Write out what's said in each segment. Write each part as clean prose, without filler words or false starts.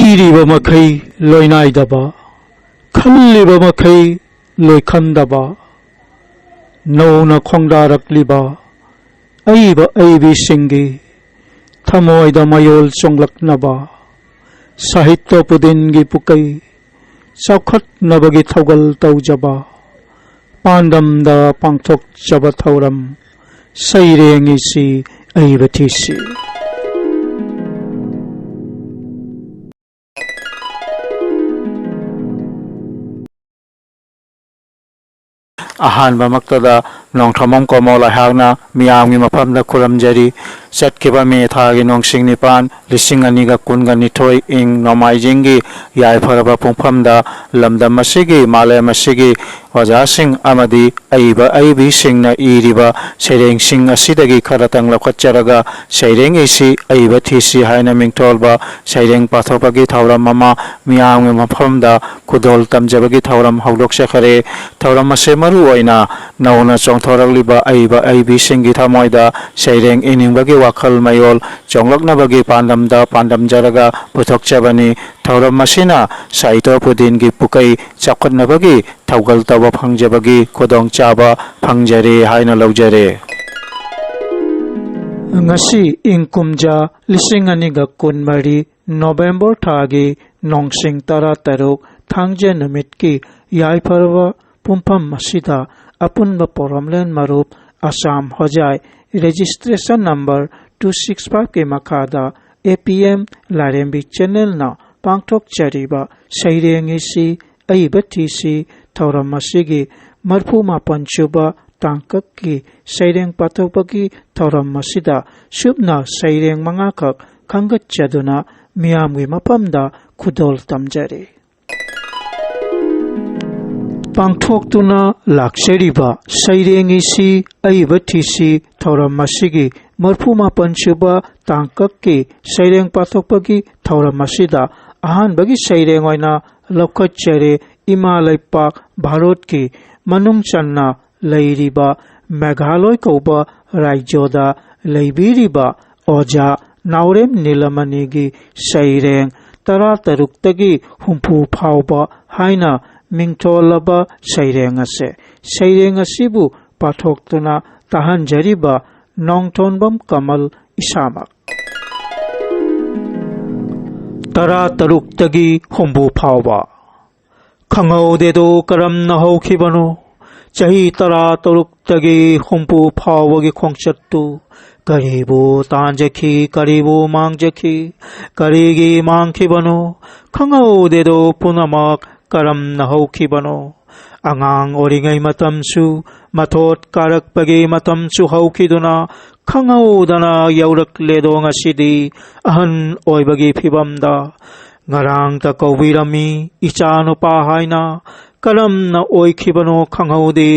ꯏꯔꯤꯕ ꯃꯈꯩ ꯂꯣꯏꯅꯥꯏꯗꯕ ꯈꯜꯂꯤꯕ ꯃꯈꯩ ꯂꯣꯏꯈꯟꯗꯕ ꯅꯧꯅ ꯈꯣꯡꯗꯥꯔꯛꯂꯤꯕ ꯑꯏꯕ ꯑꯏꯕꯤꯁꯤꯡꯒꯤ ꯊꯃꯣꯏꯗ ꯃꯌꯣꯜ ꯆꯣꯡꯂꯛꯅꯕ ꯁꯥꯍꯤꯇ꯭ꯌ ꯄꯨꯗꯤꯟꯒꯤ ꯄꯨꯀꯩ ꯆꯥꯎꯈꯠꯅꯕꯒꯤ ꯊꯧꯒꯜ ꯇꯧꯖꯕ ꯄꯥꯟꯗꯝꯗ ꯄꯥꯡꯊꯣꯛꯆꯕ ꯊꯧꯔꯝ ꯁꯩꯔꯦꯡꯏꯁꯤ ꯑꯏꯕ ꯊꯤꯁꯤ ꯑꯍꯥꯟꯕ ꯃꯛꯇꯗ ꯅꯣꯡꯊ꯭ꯔꯃꯝ ꯀꯣꯃꯣꯜ ꯑꯩꯍꯥꯛꯅ ꯃꯤꯌꯥꯝꯒꯤ ꯃꯐꯝꯗ ꯈꯨꯔꯨꯝꯖꯔꯤ ꯆꯠꯈꯤꯕ ꯃꯦ ꯊꯥꯒꯤ ꯅꯣꯡꯁꯤꯡ 9 2022 ꯏꯪ ꯅꯣꯡꯃꯥꯏꯖꯤꯡꯒꯤ ꯌꯥꯏꯐꯔꯕ ꯄꯨꯡꯐꯝꯗ ꯂꯝꯗꯝ ꯑꯁꯤꯒꯤ ꯃꯥꯂꯦꯝ ꯑꯁꯤꯒꯤ ꯑꯣꯖꯥꯁꯤꯡ ꯑꯃꯗꯤ ꯑꯏꯕ ꯑꯏꯕꯤꯁꯤꯡꯅ ꯏꯔꯤꯕ ꯁꯩꯔꯦꯡꯁꯤꯡ ꯑꯁꯤꯗꯒꯤ ꯈꯔꯇꯪ ꯂꯧꯈꯠꯆꯔꯒ ꯁꯩꯔꯦꯡꯏꯁꯤ ꯑꯏꯕ ꯊꯤꯁꯤ ꯍꯥꯏꯅ ꯃꯤꯡꯊꯣꯜꯕ ꯁꯩꯔꯦꯡ ꯄꯥꯊꯣꯛꯄꯒꯤ ꯊꯧꯔꯝ ꯑꯃ ꯃꯤꯌꯥꯝꯒꯤ ꯃꯐꯝꯗ ꯈꯨꯗꯣꯜ ꯇꯝꯖꯕꯒꯤ ꯊꯧꯔꯝ ꯍꯧꯗꯣꯛꯆꯈꯔꯦ ꯊꯧꯔꯝ ꯑꯁꯤ ꯃꯔꯨ ꯑꯣꯏꯅ ꯅꯧꯅ ꯆꯣꯡꯊꯣꯔꯛꯂꯤꯕ ꯑꯏꯕ ꯑꯏꯕꯤꯁꯤꯡꯒꯤ ꯊꯃꯣꯏꯗ ꯁꯩꯔꯦꯡ ꯏꯅꯤꯡꯕꯒꯤ ꯋꯥꯈꯜ ꯃꯌꯣꯜ ꯆꯣꯡꯂꯛꯅꯕꯒꯤ ꯄꯥꯟꯗꯝꯗ ꯄꯥꯟꯗꯝꯖꯔꯒ ꯄꯨꯊꯣꯛꯆꯕꯅꯤ ꯊꯧꯔꯝ ꯑꯁꯤꯅ ꯁꯥꯍꯤꯇ꯭ꯌ ꯄꯨꯗꯤꯟꯒꯤ ꯄꯨꯀꯩ ꯆꯥꯎꯈꯠꯅꯕꯒꯤ ꯊꯧꯒꯜ ꯇꯧꯕ ꯐꯪꯖꯕꯒꯤ ꯈꯨꯗꯣꯡꯆꯥꯕ ꯐꯪꯖꯔꯦ ꯍꯥꯏꯅ ꯂꯧꯖꯔꯦ ꯉꯁꯤ ꯏꯪ ꯀꯨꯝꯖꯥ 2023 ꯅꯣꯚꯦꯝꯕꯔ ꯊꯥꯒꯤ ꯅꯣꯡꯁꯤꯡ 13 ꯊꯥꯡꯖ ꯅꯨꯃꯤꯠꯀꯤ ꯌꯥꯏꯐꯔꯕ ꯄꯨꯡꯐꯝ ꯑꯁꯤꯗ ꯑꯄꯨꯟꯕ ꯄꯣꯔꯣꯝꯂꯦꯟ ꯃꯔꯨꯞ ꯑꯁꯥꯝ ꯍꯣꯖꯥꯏ ꯔꯦꯖꯤꯁꯇ꯭ꯔꯦꯁꯟ ꯅꯝꯕꯔ 265 ꯀꯤ ꯃꯈꯥꯗ APM ꯂꯥꯏꯔꯦꯝꯕꯤ ꯆꯦꯅꯦꯜꯅ ꯄꯥꯡꯊꯣꯛꯆꯔꯤꯕ ꯁꯩꯔꯦꯡꯏꯁꯤ ꯑꯏꯕ ꯊꯤꯁꯤ ꯊꯧꯔꯝ ꯑꯁꯤꯒꯤ 44 ꯁꯨꯕ ꯇꯥꯡꯀꯛꯀꯤ ꯁꯩꯔꯦꯡ ꯄꯥꯊꯣꯛꯄꯒꯤ ꯊꯧꯔꯝ ꯑꯁꯤꯗ ꯁꯨꯞꯅ ꯁꯩꯔꯦꯡ 5 ꯈꯛ ꯈꯟꯒꯠꯆꯗꯨꯅ ꯃꯤꯌꯥꯝꯒꯤ ꯃꯐꯝꯗ ꯈꯨꯗꯣꯜ ꯇꯝꯖꯔꯤ ꯄꯥꯡꯊꯣꯛꯇꯨꯅ ꯂꯥꯛꯆꯔꯤꯕ ꯁꯩꯔꯦꯡꯏꯁꯤ ꯑꯏꯕ ꯊꯤꯁꯤ ꯊꯧꯔꯝ ꯑꯁꯤꯒꯤ 44 ꯁꯨꯕ ꯇꯥꯡꯀꯛꯀꯤ ꯁꯩꯔꯦꯡ ꯄꯥꯊꯣꯛꯄꯒꯤ ꯊꯧꯔꯝ ꯑꯁꯤꯗ ꯑꯍꯥꯟꯕꯒꯤ ꯁꯩꯔꯦꯡ ꯑꯣꯏꯅ ꯂꯧꯈꯠꯆꯔꯦ ꯏꯃꯥ ꯂꯩꯄꯥꯛ ꯚꯥꯔꯠꯀꯤ ꯃꯅꯨꯡ ꯆꯟꯅ ꯂꯩꯔꯤꯕ ꯃꯦꯘꯥꯂꯣꯏ ꯀꯧꯕ ꯔꯥꯏꯖ꯭ꯌꯗ ꯂꯩꯕꯤꯔꯤꯕ ꯑꯣꯖꯥ ꯅꯥꯎꯔꯦꯝ ꯅꯤꯂꯃꯅꯤꯒꯤ ꯁꯩꯔꯦꯡ 13 60 ꯐꯥꯎꯕ ꯍꯥꯏꯅ ꯃꯤꯡꯊꯣꯜꯂꯕ ꯁꯩꯔꯦꯡ ꯑꯁꯤ ꯁꯩꯔꯦꯡ ꯑꯁꯤꯕꯨ ꯄꯥꯊꯣꯛꯇꯨꯅ ꯇꯥꯍꯟꯖꯔꯤꯕ ꯅꯣꯡꯊꯣꯟꯕꯝ ꯀꯃꯜ ꯏꯁꯥꯃꯛ 13 60 ꯐꯥꯎꯕ ꯈꯪꯍꯧꯗꯦꯗꯣ ꯀꯔꯝꯅ ꯍꯧꯈꯤꯕꯅꯣ ꯆꯍꯤ 13 60 ꯐꯥꯎꯕꯒꯤ ꯈꯣꯡꯆꯠꯇꯨ ꯀꯔꯤꯕꯨ ꯇꯥꯟꯖꯈꯤ ꯀꯔꯤꯕꯨ ꯃꯥꯡꯖꯈꯤ ꯀꯔꯤꯒꯤ ꯃꯥꯡꯈꯤꯕꯅꯣ ꯈꯪꯍꯧꯗꯦꯗꯣ ꯄꯨꯝꯅꯃꯛ ꯀꯔꯝꯅ ꯍꯧꯈꯤꯕꯅꯣ ꯑꯉꯥꯡ ꯑꯣꯏꯔꯤꯉꯩ ꯃꯇꯝꯁꯨ ꯃꯊꯣꯠ ꯀꯥꯔꯛꯄꯒꯤ ꯃꯇꯝꯁꯨ ꯍꯧꯈꯤꯗꯨꯅ ꯈꯪꯍꯧꯗꯅ ꯌꯧꯔꯛꯂꯦꯗꯣ ꯉꯁꯤꯗꯤ ꯑꯍꯟ ꯑꯣꯏꯕꯒꯤ ꯐꯤꯕꯝꯗ ꯉꯔꯥꯡꯇ ꯀꯧꯕꯤꯔꯝꯃꯤ ꯏꯆꯥ ꯅꯨꯄꯥ ꯍꯥꯏꯅ ꯀꯔꯝꯅ ꯑꯣꯏꯈꯤꯕꯅꯣ ꯈꯪꯍꯧꯗꯦ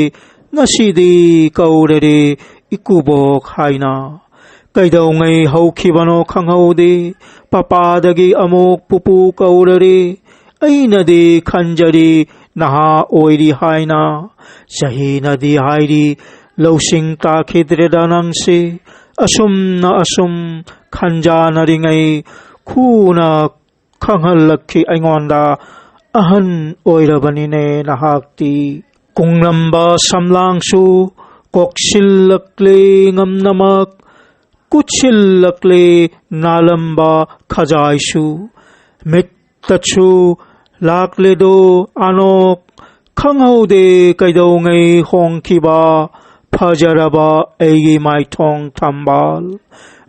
ꯉꯁꯤꯗꯤ ꯀꯧꯔꯦ ꯏꯀꯨꯕꯣꯛ ꯍꯥꯏꯅ ꯀꯩꯗꯧꯉꯩ ꯍꯧꯈꯤꯕꯅꯣ ꯈꯪꯍꯧꯗꯦ ꯄꯄꯥꯗꯒꯤ ꯑꯃꯨꯛ ꯄꯨꯄꯨ ꯀꯧꯔꯦ ꯑꯩꯅꯗꯤ ꯈꯟꯖꯔꯤ ꯅꯍꯥ ꯑꯣꯏꯔꯤ ꯍꯥꯏꯅ ꯆꯍꯤꯅꯗꯤ ꯍꯥꯏꯔꯤ ꯂꯧꯁꯤꯡ ꯇꯥꯈꯤꯗ꯭ꯔꯦꯗ ꯅꯪꯁꯤ ꯑꯁꯨꯝ ꯈꯟꯖꯥꯅꯔꯤꯉꯩ ꯈꯨꯅ ꯈꯪꯍꯜꯂꯛꯈꯤ ꯑꯩꯉꯣꯟꯗ ꯑꯍꯟ ꯑꯣꯏꯔꯕꯅꯤꯅꯦ ꯅꯍꯥꯛꯇꯤ ꯀꯨꯡꯂꯝꯕ ꯁꯝꯂꯥꯡꯁꯨ ꯀꯣꯛꯁꯤꯜꯂꯛꯂꯦ ꯉꯝꯅꯃꯛ ꯀꯨꯠꯁꯤꯜꯂꯛꯂꯦ ꯅꯥꯂꯝꯕ ꯈꯖꯥꯏꯁꯨ ꯃꯤꯠꯇꯁꯨ ꯂꯥꯛꯂꯦꯗꯣ ꯑꯅꯣꯛ ꯈꯪꯍꯧꯗꯦ ꯀꯩꯗꯧꯉꯩ ꯍꯣꯡꯈꯤꯕ ꯐꯖꯔꯕ ꯑꯩꯒꯤ ꯃꯥꯏꯊꯣꯡ ꯊꯝꯕꯥꯜ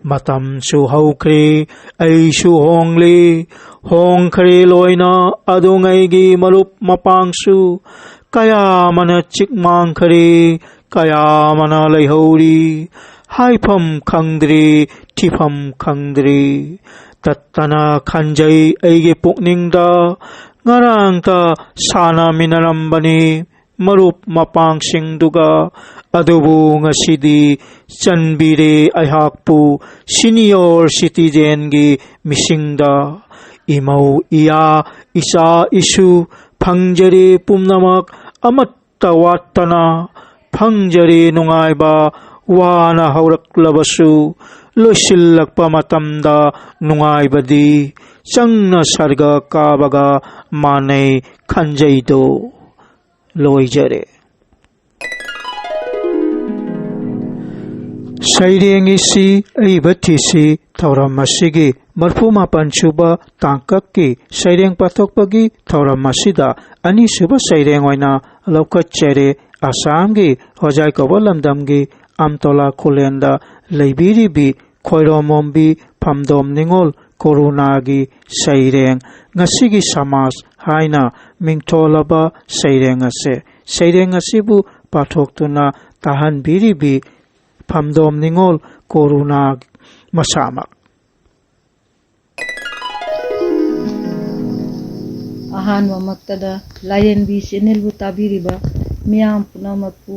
ꯃꯇꯝꯁꯨ ꯍꯧꯈ꯭ꯔꯦ ꯑꯩꯁꯨ ꯍꯣꯡꯈ꯭ꯔꯦ ꯂꯣꯏꯅ ꯑꯗꯨꯉꯩꯒꯤ ꯃꯔꯨꯞ ꯃꯄꯥꯡꯁꯨ ꯀꯌꯥ ꯑꯃꯅ ꯆꯤꯛ ꯃꯥꯡꯈ꯭ꯔꯦ ꯀꯌꯥ ꯑꯃꯅ ꯂꯩꯍꯧꯔꯤ ꯍꯥꯏꯐꯝ ꯈꯪꯗ꯭ꯔꯤ ꯊꯤꯐꯝ ꯈꯪꯗ꯭ꯔꯤ ꯇꯠꯇꯅ ꯈꯟꯖꯩ ꯑꯩꯒꯤ ꯄꯨꯛꯅꯤꯡꯗ ꯉꯔꯥꯡꯇ ꯁꯥꯟꯅꯃꯤꯟꯅꯔꯝꯕꯅꯤ ꯃꯔꯨꯞ ꯃꯄꯥꯡꯁꯤꯡꯗꯨꯒ ꯑꯗꯨꯕꯨ ꯉꯁꯤꯗꯤ ꯆꯟꯕꯤꯔꯦ ꯑꯩꯍꯥꯛꯄꯨ ꯁꯤꯅꯤꯌꯔ ꯁꯤꯇꯤꯖꯦꯟꯒꯤ ꯃꯤꯁꯤꯡꯗ ꯏꯃꯧ ꯏꯌꯥ ꯏꯆꯥ ꯏꯁꯨ ꯐꯪꯖꯔꯦ ꯄꯨꯝꯅꯃꯛ ꯑꯃꯠꯇ ꯋꯥꯠꯇꯅ ꯐꯪꯖꯔꯦ ꯅꯨꯡꯉꯥꯏꯕ ꯋꯥꯅ ꯍꯧꯔꯛꯂꯕꯁꯨ loisilakpa matamda nungaibadi changna sarga kabaga manei khanjaido loijare. Saireng isi aibathisi thauram asigi marphuma panchuba tangkakki saireng pathokpagi thauram asida ani suba saireng oina laukachere Assamgi hojai kobo lamdamgi amtola khulenda leibiribi khoiromombi phamdom ningol korunagi saireng ngasigi samas haina mingtholaba saireng ase saireng asibu pathoktuna tahanbiribi phamdom ningol koruna masamak ahanwa maktada layenbi channelbu tabiriba miyam punamakpu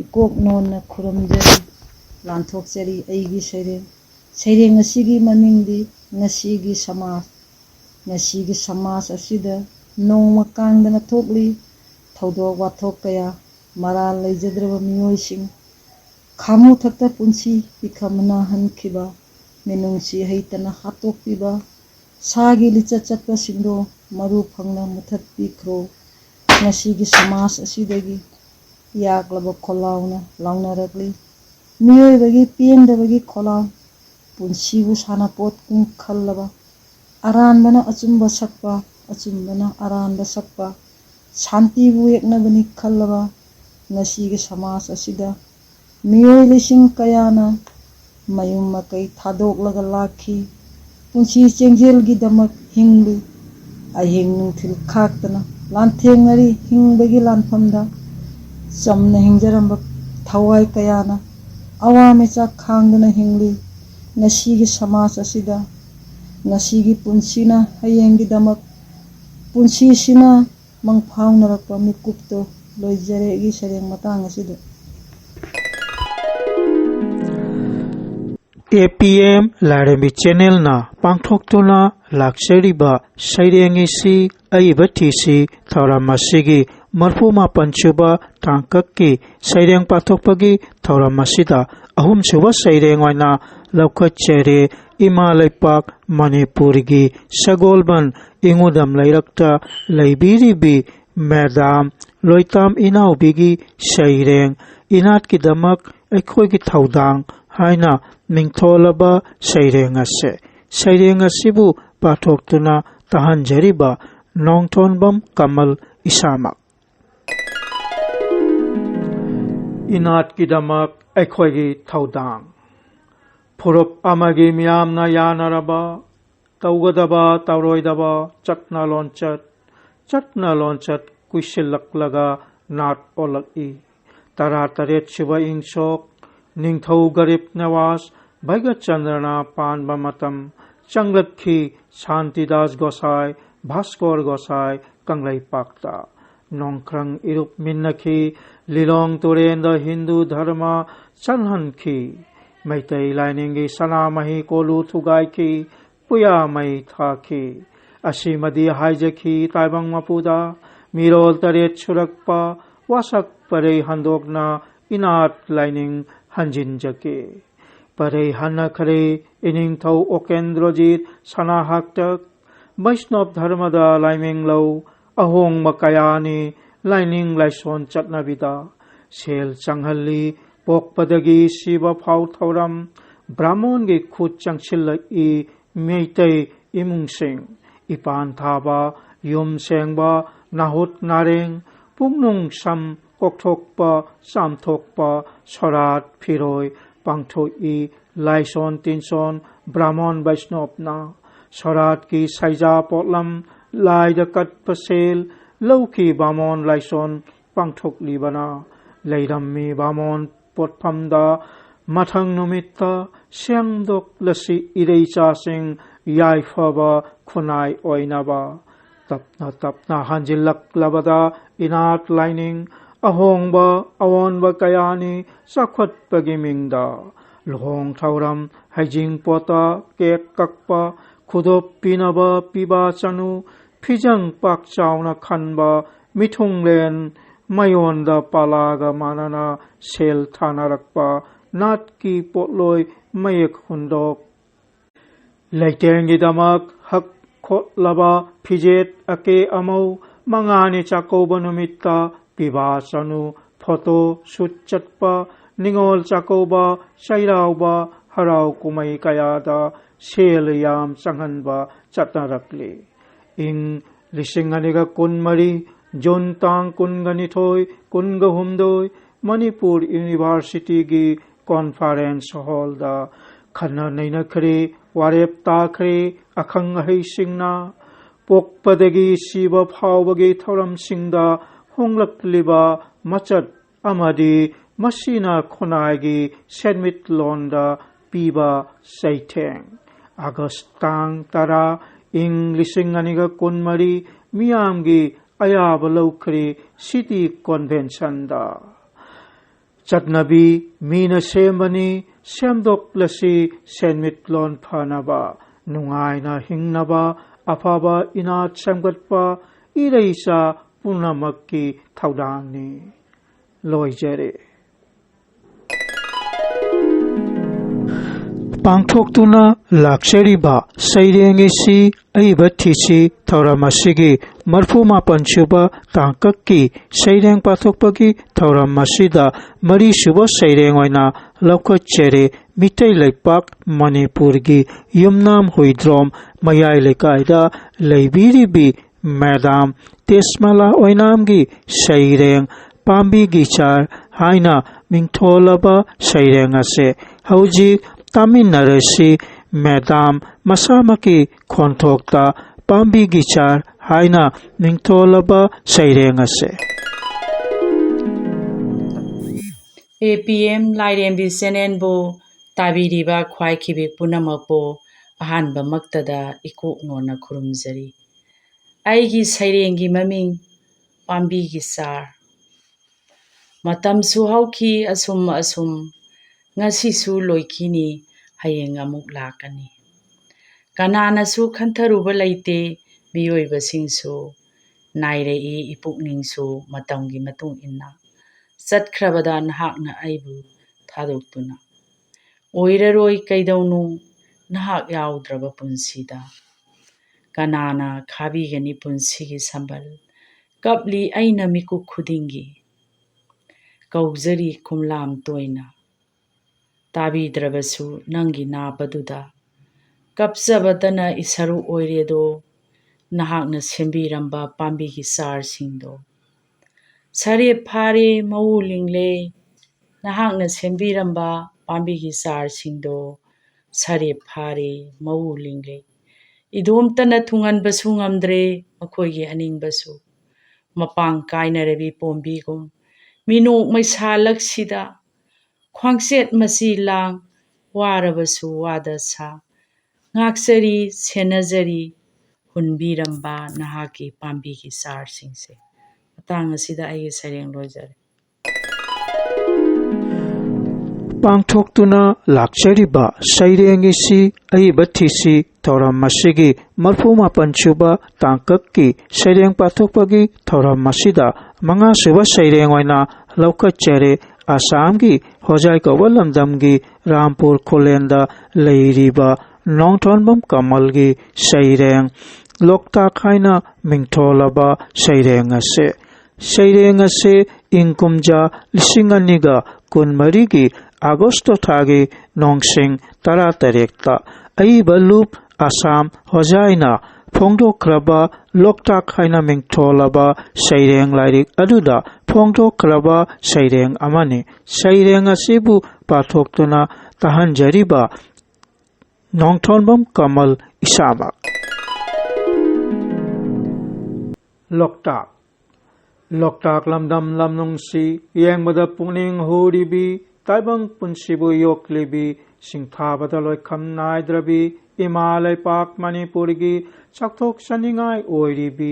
ikok nonna khuramjari lanthokchari aigi saireng asigi mamingdi ngasigi samas asida nongma kangdana thokli thaudok wathok kaya maral leijadraba miyoising khamu thakta punsi pikhamna hankhiba menungsi heitana hatokpiba sagi lichat chatpa singdo maru phangna muthat pikro ngasigi samas asidagi yaklaba kholauna launaragli miyoibagi pendabagi kholaw punsibu sanapot kum khallaba aranbana achumba sakpa achumbana aranba sakpa shantibu eknabani khallaba ngasigi samas asida miyoi lising kayana mayum makai thadoklaga lakhi punsi chengjel damak hingli ahing nungthil khaktana lanthengari hingbagi lanphamda chamna hingjaramba thawai kayana awame chak khangdana hingli ngasigi samas asida ngasigi punsina hayengi damak punsi sina mangphaunarakpa mikupto loijaregi sareng matang asida APM Laremi Channel na pangthoktuna laksariba saireng isi aibathisi thauramashigi marphuma panchuba tangkakki saireng pathokpagi thauramashida ahum suba saireng oina laukachere Imalaipak Manipurgi Sagolban ingudam lairakta leibiribi Madam Loitam Inaubigi saireng inatki damak aikhoigi thaudang haina mingtholaba saireng ase saireng asibu pathoktuna tahanjariba nongthonbam kamal isamak inatki damak aikhoigi thaudang phurup amagi miyamna yanaraba taugadaba tauroidaba chatna lonchat kuisilaklaga nat olaki tara-taret suba ingshok Ningthau Garib Nawaz Bhaigat Chandrana Panba Matam Changlakhi Shantidas Gosai Bhaskor Gosai Kanglai Pakta Nongkrang Irup Minnakhi Lilong Turenda Hindu Dharma Chanhankhi Maitai Lainingi Sanamahi Kolu Thugaikhi Puya Mai Thakhi Asimadi Haijakhi Taibang Mapuda Mirol Taret Surakpa Wasak Parei Handokna Inat Laining Hanjin jake parei hana khare ining thau okendrojit sana haktak Vaishnava dharmada laiming lau ahong makayani laining laison chatnabida sel changhalli pokpadagi siba phau thauram brahmon ge khut changchilla I meitai imung sing ipan thaba yum sengba nahut nareng pungnung sam kokthokpa samthokpa sorat phiroi pangthoi laison tinson brahmon vaishnavna sorat ki saija potlam laida kat pasel lauki bamon laison pangthok libana leirammi bamon potphamda mathang numitta siangdok lasi ireicha sing yaifaba khunai oinaba tapna hanjilak labada inat lining ahongba awonba kayani sakhwat pagimingda lohong thauram haijing pota kek kakpa khudop pinaba piba chanu phijang pak chauna khanba mithunglen mayonda palaga manana sel thanarakpa naatki potloi mayek hundok leitengidamak hak khotlaba phijet ake amau mangani chakauba numitta piba sanu photo shoot chatpa ningol chakauba sairauba harau kumai kayada sel yam sanghanba chatnarakli ing lisinganiga kunmari John tang kungani thoi kunga humdoi Manipur University gi conference hall da khana naina khre warep ta khre akhang hai singna pokpadagi siba phawbagi thoram singda honglakliba machat amadi masina khonai senmit londa piba saitheng August tang tara ing lisinganiga kunmari miyamgi ayaba laukri city convention da Chatnabi mina sembani semdoklasi senmitlon phanaba nungaina hingnaba afaba inat samgatpa ireisa punamakki thaudangni loijare pangthoktuna laksariba sairengisi aiba thisi thauramashigi marfuma panchuba tangkakki saireng pathokpagi thauramasida mari suba saireng oina laukachere mitai laipak manipurgi yumnam huidrom mayai lekaida leibiribi madam tesmala oinamgi saireng pambi gichar haina mingtholaba saireng ase hauji taminarasi madam masamaki khonthokta pambi gichar haina mingtholaba saireng ase APM Lairembi Senenbo Tabiriba Khwaikibi Punamapo Ahanba Maktada Ikok Nona Kurumzari Aigi Sairengi Maming Pambigi Sar Matam Suhauki Asum Ngasisu Loikini Hayeng Amuk Lakani Kanana Su Kantaruba Laite Bioiba Singsu Naire Ipukning Su Matamgi Matung Inna Satkrabada Nahakna Aibu Thadoktuna Oiraroi Kaidaunu Nahak Yaudraba Punsida Kanana Khabigani Punsigi Sambal Kapli Aina Miku Khudingi Kauzari Kumlam Toina Tabi Drabasu Nangi Napaduda Kapsabadana Isaru Oiredo Nahakna Sembiramba Pambigi Sar Singdo Sare Pare Maulingle Nahakna Sembiramba Pambigi Sar Singdo Sare Pare Maulingle Idomtana Tungan Basungamdre Makogi Aning Basu Mapang Kaina Revi Pombigum Mino Maisalak Sida Kwangset Masilang Warabasu Wadasa Ngaksari Senazari Hunbiramba Nahaki Pambigi Sar Singse Matang asida ay sareng lojare pangthoktuna laksariba sairengisi aiba thisi thauramashigi marfuma panchuba tangkakki saireng pathokpagi thauramasida manga suba saireng oina laukachere Assamgi hojai kawalamdamgi Rampur Kholenda leiriba nongthonbam kamalgi saireng loktak haina mingtholaba saireng ase ingkumja lisinganiga kunmarigi Agosto thagi nongsing taratarekta aiba loop Assam hojaina phongdokraba loktak haina mingtholaba saireng lairik aduda phongdokraba saireng amani saireng asibu pathoktuna tahanjariba nongthonbam kamal isama Loktak lamdam lamnungsi yengbada pungning huribi taibang punsibu yoklibi singthabada loikham naidrabi imalai pak manipurgi chakthok saningai oiribi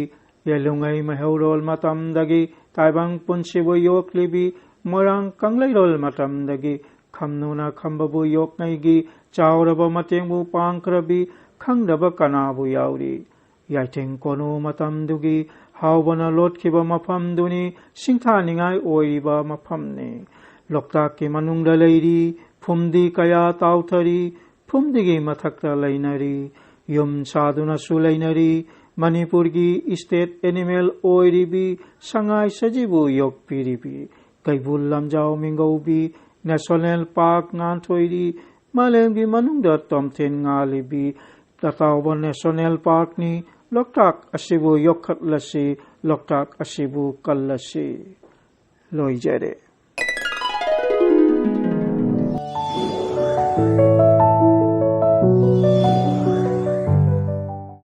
yelungai mahaurol matamdagi taibang punsibu yoklibi morang kanglairol matamdagi khamnuna khambabu yoknaigi chauraba matengbu pangkrabi khangdaba kanabu yauri yaiteng kono matamdugi haubana lotkhiba mafamduni singthaningai oiriba mafamne Loktakki manungda leiri ꯐꯨꯝꯗꯤ ꯀꯌꯥ ꯇꯥꯎꯊꯔꯤ ꯐꯨꯝꯗꯤꯒꯤ ꯃꯊꯛꯇ ꯂꯩꯅꯔꯤ ꯌꯨꯝ ꯁꯥꯗꯨꯅꯁꯨ ꯂꯩꯅꯔꯤ ꯃꯅꯤꯄꯨꯔꯒꯤ state animal ꯑꯣꯏꯔꯤꯕꯤ ꯁꯉꯥꯏ ꯁꯖꯤꯕꯨ ꯌꯣꯛꯄꯤꯔꯤꯕꯤ Keibul Lamjao ꯃꯤꯡꯒꯧꯕꯤ national park ꯉꯥꯟꯊꯣꯏꯔꯤ ꯃꯥꯂꯦꯝꯒꯤ ꯃꯅꯨꯡꯗ ꯇꯣꯝꯊꯤꯟ ꯉꯥꯜꯂꯤꯕꯤ ꯇꯥꯇꯥꯎꯕ national ꯄꯥꯔꯛꯅꯤ ꯂꯣꯛꯇꯥꯛ ꯑꯁꯤꯕꯨ ꯌꯣꯛꯈꯠꯂꯁꯤ ꯂꯣꯛꯇꯥꯛ ꯑꯁꯤꯕꯨ ꯀꯜꯂꯁꯤ ꯂꯣꯏꯖꯔꯦ